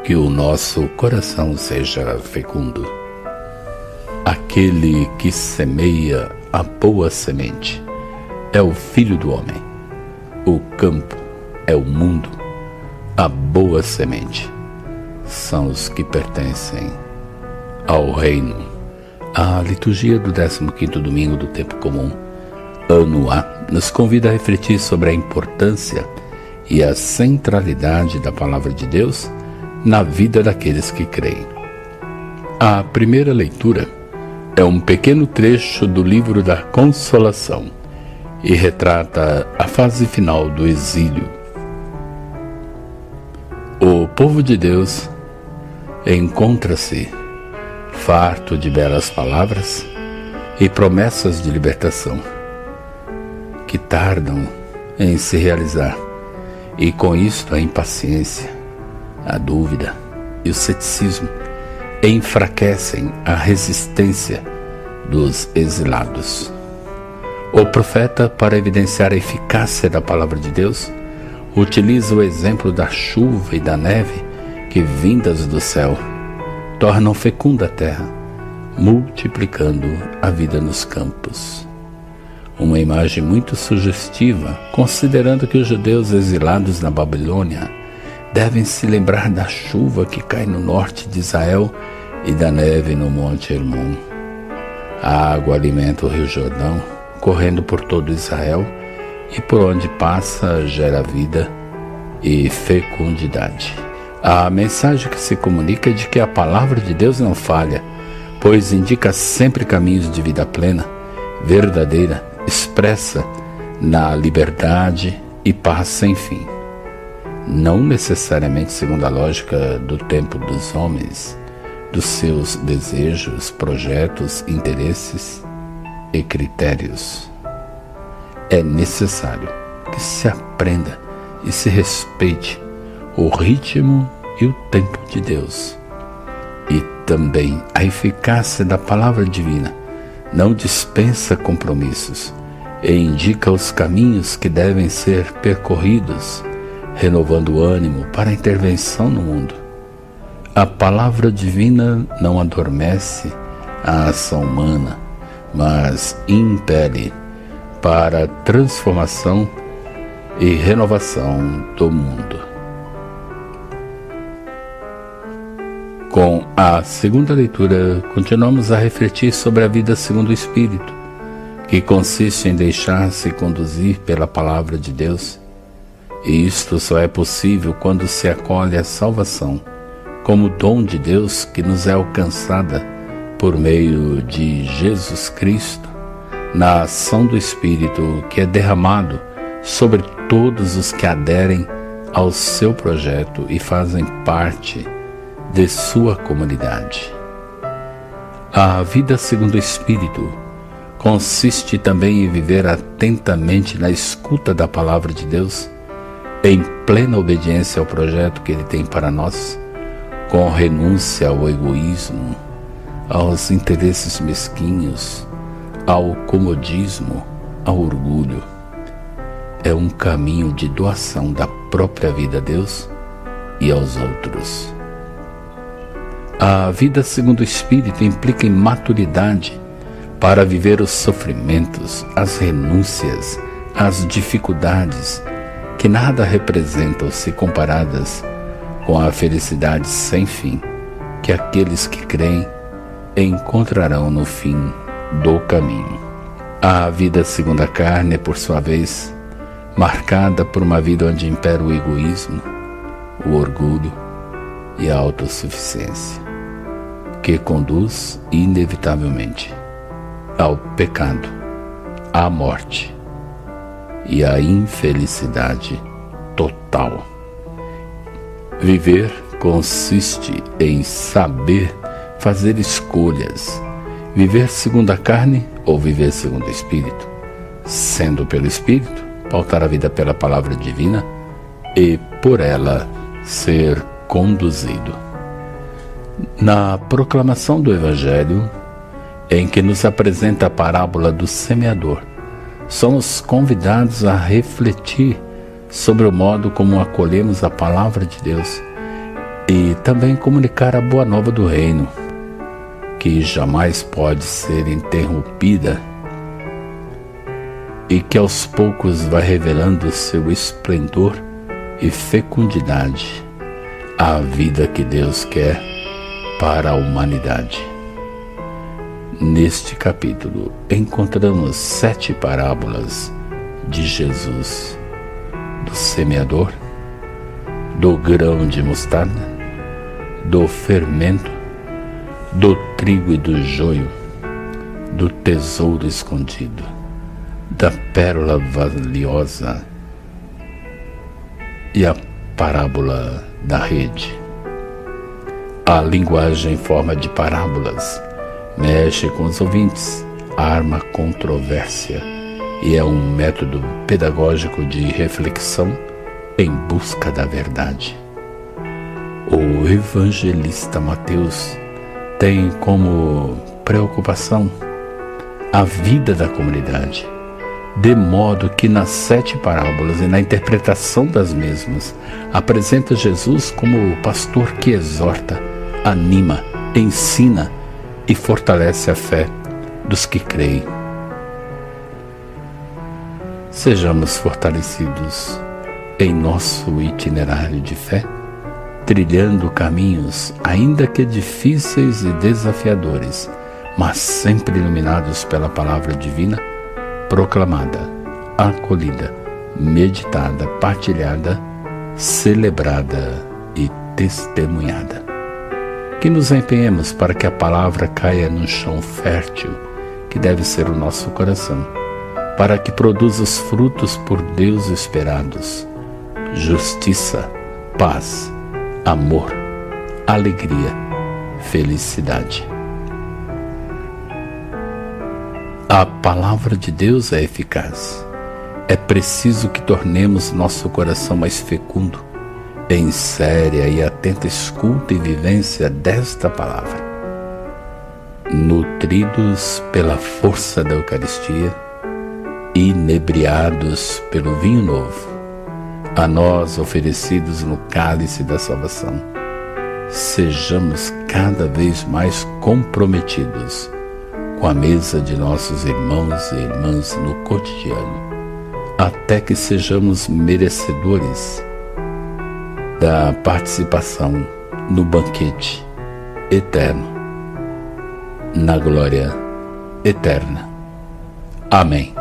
Que o nosso coração seja fecundo. Aquele que semeia a boa semente é o Filho do Homem. O campo é o mundo. A boa semente são os que pertencem ao reino. A liturgia do 15º domingo do tempo comum, ano A, nos convida a refletir sobre a importância e a centralidade da Palavra de Deus na vida daqueles que creem. A primeira leitura é um pequeno trecho do livro da Consolação e retrata a fase final do exílio. O povo de Deus encontra-se farto de belas palavras e promessas de libertação que tardam em se realizar, e com isto a impaciência, a dúvida e o ceticismo enfraquecem a resistência dos exilados. O profeta, para evidenciar a eficácia da palavra de Deus, utiliza o exemplo da chuva e da neve que, vindas do céu, tornam fecunda a terra, multiplicando a vida nos campos. Uma imagem muito sugestiva, considerando que os judeus exilados na Babilônia devem se lembrar da chuva que cai no norte de Israel e da neve no Monte Hermon. A água alimenta o Rio Jordão, correndo por todo Israel, e por onde passa gera vida e fecundidade. A mensagem que se comunica é de que a palavra de Deus não falha, pois indica sempre caminhos de vida plena, verdadeira, expressa na liberdade e paz sem fim. Não necessariamente segundo a lógica do tempo dos homens, dos seus desejos, projetos, interesses e critérios. É necessário que se aprenda e se respeite o ritmo e o tempo de Deus. E também a eficácia da palavra divina não dispensa compromissos e indica os caminhos que devem ser percorridos, renovando o ânimo para a intervenção no mundo. A palavra divina não adormece a ação humana, mas impele para a transformação e renovação do mundo. Com a segunda leitura, continuamos a refletir sobre a vida segundo o Espírito, que consiste em deixar-se conduzir pela palavra de Deus. E isto só é possível quando se acolhe a salvação como dom de Deus que nos é alcançada por meio de Jesus Cristo, na ação do Espírito que é derramado sobre todos os que aderem ao seu projeto e fazem parte de sua comunidade. A vida segundo o Espírito consiste também em viver atentamente na escuta da palavra de Deus, em plena obediência ao projeto que Ele tem para nós, com renúncia ao egoísmo, aos interesses mesquinhos, ao comodismo, ao orgulho. É um caminho de doação da própria vida a Deus e aos outros. A vida segundo o Espírito implica em maturidade para viver os sofrimentos, as renúncias, as dificuldades, que nada representam se comparadas com a felicidade sem fim que aqueles que creem encontrarão no fim do caminho. A vida segundo a carne é, por sua vez, marcada por uma vida onde impera o egoísmo, o orgulho e a autossuficiência, que conduz inevitavelmente ao pecado, à morte e à infelicidade total. Viver consiste em saber fazer escolhas, viver segundo a carne ou viver segundo o Espírito, sendo pelo Espírito, pautar a vida pela palavra divina e por ela ser conduzido. Na proclamação do Evangelho, em que nos apresenta a parábola do semeador, somos convidados a refletir sobre o modo como acolhemos a palavra de Deus e também comunicar a boa nova do reino, que jamais pode ser interrompida e que aos poucos vai revelando seu esplendor e fecundidade à vida que Deus quer para a humanidade. Neste capítulo encontramos 7 parábolas de Jesus: do semeador, do grão de mostarda, do fermento, do trigo e do joio, do tesouro escondido, da pérola valiosa e a parábola da rede. A linguagem em forma de parábolas mexe com os ouvintes, arma controvérsia e é um método pedagógico de reflexão em busca da verdade. O evangelista Mateus tem como preocupação a vida da comunidade, de modo que nas 7 parábolas e na interpretação das mesmas apresenta Jesus como o pastor que exorta, anima, ensina e fortalece a fé dos que creem. Sejamos fortalecidos em nosso itinerário de fé, trilhando caminhos, ainda que difíceis e desafiadores, mas sempre iluminados pela palavra divina, proclamada, acolhida, meditada, partilhada, celebrada e testemunhada. Que nos empenhemos para que a palavra caia no chão fértil, que deve ser o nosso coração, para que produza os frutos por Deus esperados: justiça, paz, amor, alegria, felicidade. A palavra de Deus é eficaz. É preciso que tornemos nosso coração mais fecundo em séria e atenta escuta e vivência desta palavra. Nutridos pela força da Eucaristia, inebriados pelo vinho novo, a nós oferecidos no cálice da salvação, sejamos cada vez mais comprometidos com a mesa de nossos irmãos e irmãs no cotidiano, até que sejamos merecedores da participação no banquete eterno, na glória eterna. Amém.